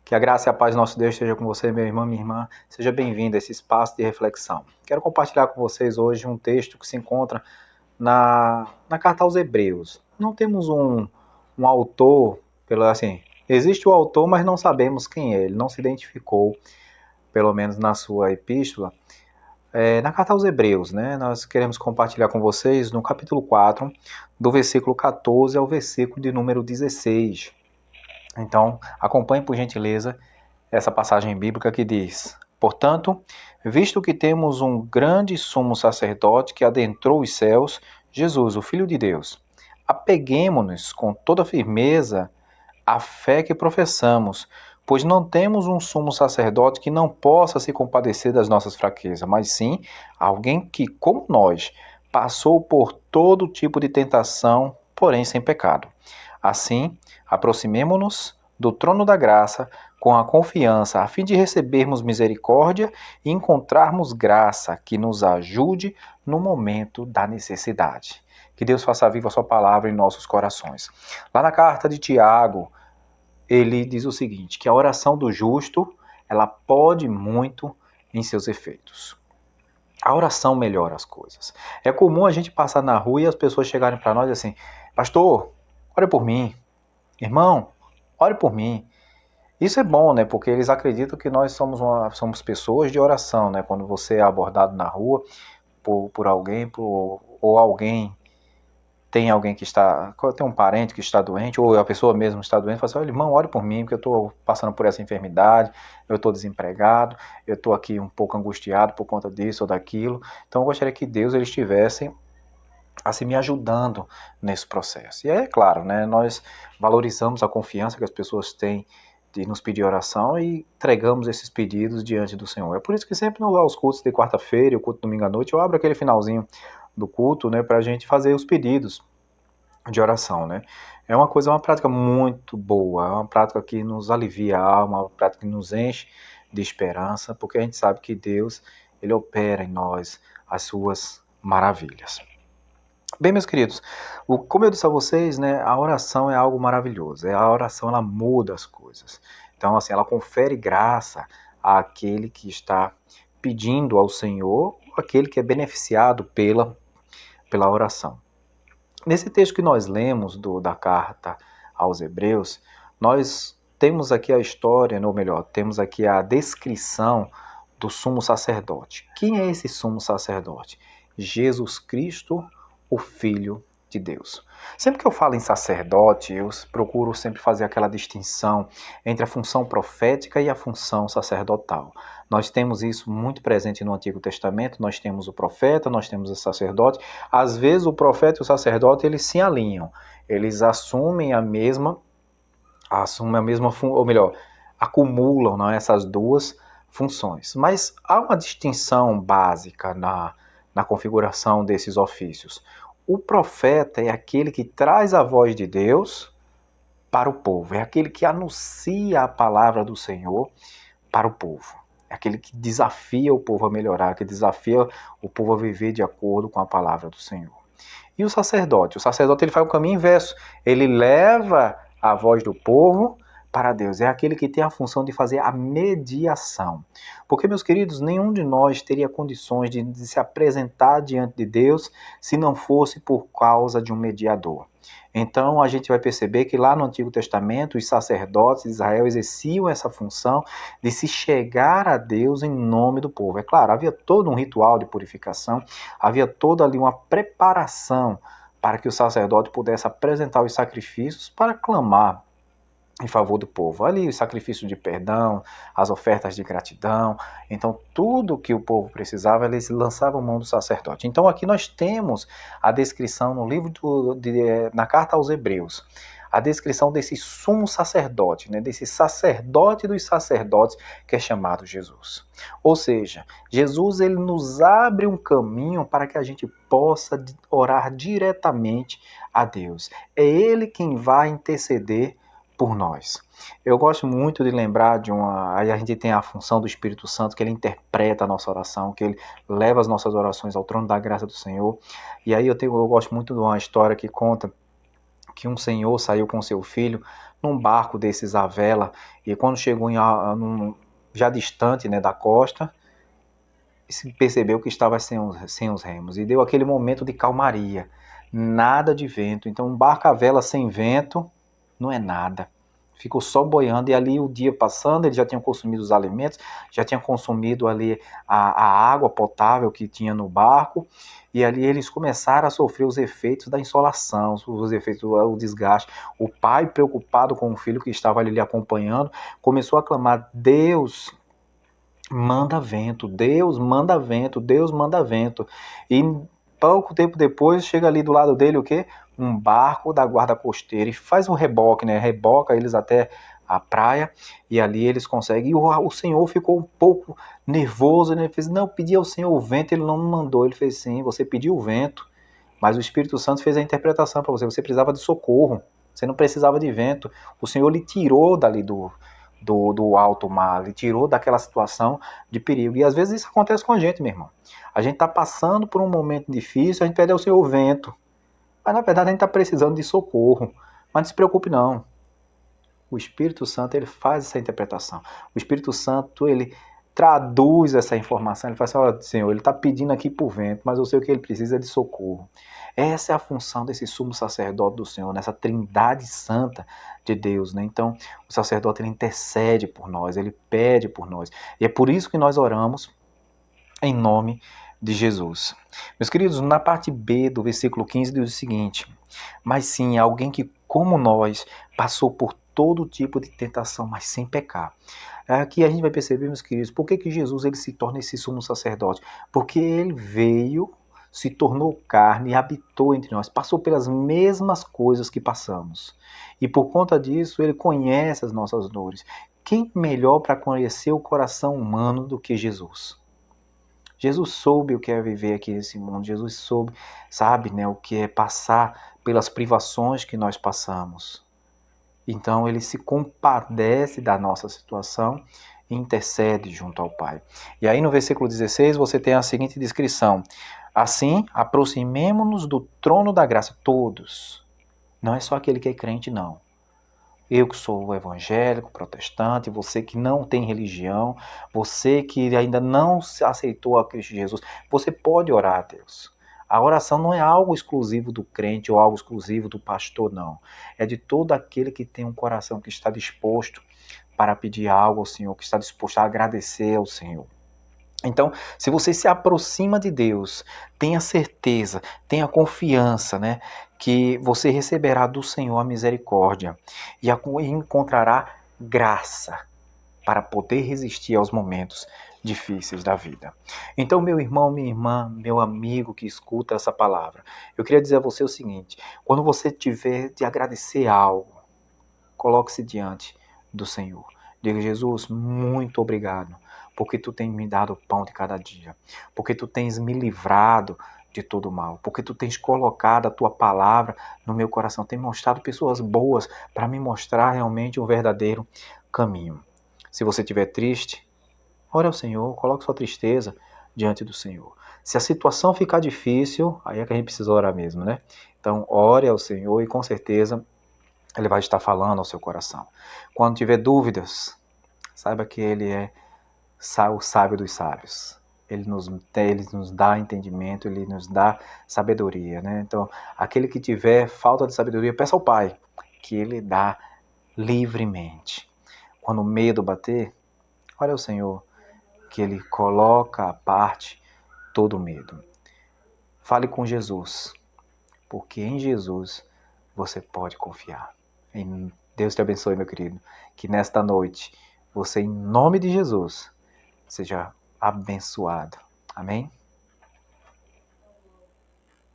Que a graça e a paz do nosso Deus esteja com você, meu irmão, minha irmã. Seja bem-vindo a esse espaço de reflexão. Quero compartilhar com vocês hoje um texto que se encontra na carta aos Hebreus. Não temos um autor, existe o autor, mas não sabemos quem é. Ele não se identificou, pelo menos na sua epístola. Na carta aos Hebreus, né, nós queremos compartilhar com vocês no capítulo 4, do versículo 14 ao versículo de número 16. Então, acompanhe por gentileza essa passagem bíblica que diz: portanto, visto que temos um grande sumo sacerdote que adentrou os céus, Jesus, o Filho de Deus, apeguemo-nos com toda firmeza à fé que professamos, pois não temos um sumo sacerdote que não possa se compadecer das nossas fraquezas, mas sim alguém que, como nós, passou por todo tipo de tentação, porém sem pecado. Assim, aproximemo-nos do trono da graça com a confiança, a fim de recebermos misericórdia e encontrarmos graça que nos ajude no momento da necessidade. Que Deus faça viva a sua palavra em nossos corações. Lá na carta de Tiago, ele diz o seguinte, que a oração do justo, ela pode muito em seus efeitos. A oração melhora as coisas. É comum a gente passar na rua e as pessoas chegarem para nós assim: pastor, ore por mim. Irmão, ore por mim. Isso é bom, né? Porque eles acreditam que nós somos pessoas de oração, né? Quando você é abordado na rua por alguém, ou alguém tem alguém que tem um parente que está doente, ou a pessoa mesmo está doente, fala assim: olha, irmão, ore por mim, porque eu estou passando por essa enfermidade, eu estou desempregado, eu estou aqui um pouco angustiado por conta disso ou daquilo. Então eu gostaria que Deus ele estivesse assim me ajudando nesse processo. E é claro, né, nós valorizamos a confiança que as pessoas têm de nos pedir oração e entregamos esses pedidos diante do Senhor. É por isso que sempre aos cultos de quarta-feira e o culto de domingo à noite, eu abro aquele finalzinho do culto, né, para a gente fazer os pedidos de oração, né. É uma prática muito boa, é uma prática que nos alivia a alma, uma prática que nos enche de esperança, porque a gente sabe que Deus, ele opera em nós as suas maravilhas. Bem, meus queridos, como eu disse a vocês, né, a oração é algo maravilhoso. A oração, ela muda as coisas. Então, assim, ela confere graça àquele que está pedindo ao Senhor, ou àquele que é beneficiado pela oração. Nesse texto que nós lemos da carta aos Hebreus, nós temos aqui a história, ou melhor, temos aqui a descrição do sumo sacerdote. Quem é esse sumo sacerdote? Jesus Cristo, o Filho de Deus. Sempre que eu falo em sacerdote, eu procuro sempre fazer aquela distinção entre a função profética e a função sacerdotal. Nós temos isso muito presente no Antigo Testamento, nós temos o profeta, nós temos o sacerdote. Às vezes o profeta e o sacerdote, eles se alinham, eles assumem a mesma, ou melhor, acumulam, não, essas duas funções. Mas há uma distinção básica na configuração desses ofícios. O profeta é aquele que traz a voz de Deus para o povo, é aquele que anuncia a palavra do Senhor para o povo, é aquele que desafia o povo a melhorar, que desafia o povo a viver de acordo com a palavra do Senhor. E o sacerdote ele faz o caminho inverso, ele leva a voz do povo para Deus, é aquele que tem a função de fazer a mediação. Porque, meus queridos, nenhum de nós teria condições de se apresentar diante de Deus se não fosse por causa de um mediador. Então, a gente vai perceber que lá no Antigo Testamento, os sacerdotes de Israel exerciam essa função de se chegar a Deus em nome do povo. É claro, havia todo um ritual de purificação, havia toda ali uma preparação para que o sacerdote pudesse apresentar os sacrifícios para clamar em favor do povo. Ali os sacrifícios de perdão, as ofertas de gratidão, então tudo que o povo precisava, eles lançavam mão do sacerdote. Então aqui nós temos a descrição no livro na carta aos Hebreus, a descrição desse sumo sacerdote, né, desse sacerdote dos sacerdotes que é chamado Jesus. Ou seja, Jesus ele nos abre um caminho para que a gente possa orar diretamente a Deus. É Ele quem vai interceder por nós. Eu gosto muito de lembrar aí a gente tem a função do Espírito Santo, que ele interpreta a nossa oração, que ele leva as nossas orações ao trono da graça do Senhor. E aí eu gosto muito de uma história que conta que um senhor saiu com seu filho num barco desses à vela, e quando chegou já distante, né, da costa, se percebeu que estava sem os remos, e deu aquele momento de calmaria, nada de vento. Então um barco à vela sem vento não é nada. Ficou só boiando, e ali o dia passando, eles já tinham consumido os alimentos, já tinham consumido ali a água potável que tinha no barco, e ali eles começaram a sofrer os efeitos da insolação, os efeitos do desgaste. O pai, preocupado com o filho que estava ali lhe acompanhando, começou a clamar: Deus manda vento, Deus manda vento, Deus manda vento. E pouco tempo depois chega ali do lado dele o quê? Um barco da guarda costeira, e faz um reboque, né? Reboca eles até a praia, e ali eles conseguem. E o Senhor ficou um pouco nervoso, né? Ele fez: não, eu pedi ao Senhor o vento, ele não me mandou. Ele fez: sim, você pediu o vento, mas o Espírito Santo fez a interpretação para você. Você precisava de socorro, você não precisava de vento. O Senhor lhe tirou dali do alto mar, lhe tirou daquela situação de perigo. E às vezes isso acontece com a gente, meu irmão. A gente está passando por um momento difícil, a gente pede ao Senhor o vento, mas na verdade a gente está precisando de socorro. Mas não se preocupe não. O Espírito Santo, ele faz essa interpretação. O Espírito Santo, ele traduz essa informação. Ele fala assim: olha, Senhor, ele está pedindo aqui por vento, mas eu sei o que ele precisa é de socorro. Essa é a função desse sumo sacerdote do Senhor, nessa trindade santa de Deus, né? Então, o sacerdote, ele intercede por nós, ele pede por nós. E é por isso que nós oramos em nome de Jesus. Meus queridos, na parte B do versículo 15 diz o seguinte: mas sim, alguém que, como nós, passou por todo tipo de tentação, mas sem pecar. Aqui a gente vai perceber, meus queridos, por que Jesus ele se torna esse sumo sacerdote? Porque ele veio, se tornou carne e habitou entre nós, passou pelas mesmas coisas que passamos. E por conta disso, ele conhece as nossas dores. Quem melhor para conhecer o coração humano do que Jesus? Jesus soube o que é viver aqui nesse mundo. Jesus sabe, né, o que é passar pelas privações que nós passamos. Então ele se compadece da nossa situação e intercede junto ao Pai. E aí no versículo 16 você tem a seguinte descrição: assim, aproximemo-nos do trono da graça, todos. Não é só aquele que é crente, não. Eu que sou evangélico, protestante, você que não tem religião, você que ainda não aceitou a Cristo Jesus, você pode orar a Deus. A oração não é algo exclusivo do crente ou algo exclusivo do pastor, não. É de todo aquele que tem um coração que está disposto para pedir algo ao Senhor, que está disposto a agradecer ao Senhor. Então, se você se aproxima de Deus, tenha certeza, tenha confiança, né, que você receberá do Senhor a misericórdia e encontrará graça para poder resistir aos momentos difíceis da vida. Então, meu irmão, minha irmã, meu amigo que escuta essa palavra, eu queria dizer a você o seguinte: quando você tiver de agradecer algo, coloque-se diante do Senhor. Diga: Jesus, muito obrigado, porque tu tens me dado o pão de cada dia, porque tu tens me livrado de todo mal, porque tu tens colocado a tua palavra no meu coração, tem mostrado pessoas boas para me mostrar realmente o verdadeiro caminho. Se você estiver triste, ore ao Senhor, coloque sua tristeza diante do Senhor. Se a situação ficar difícil, aí é que a gente precisa orar mesmo, né? Então, ore ao Senhor e com certeza Ele vai estar falando ao seu coração. Quando tiver dúvidas, saiba que Ele é o sábio dos sábios. Ele nos dá entendimento, Ele nos dá sabedoria, né? Então, aquele que tiver falta de sabedoria, peça ao Pai, que Ele dá livremente. Quando o medo bater, ore ao Senhor, que Ele coloca à parte todo o medo. Fale com Jesus, porque em Jesus você pode confiar. Deus te abençoe, meu querido, que nesta noite você, em nome de Jesus, seja abençoado. Amém?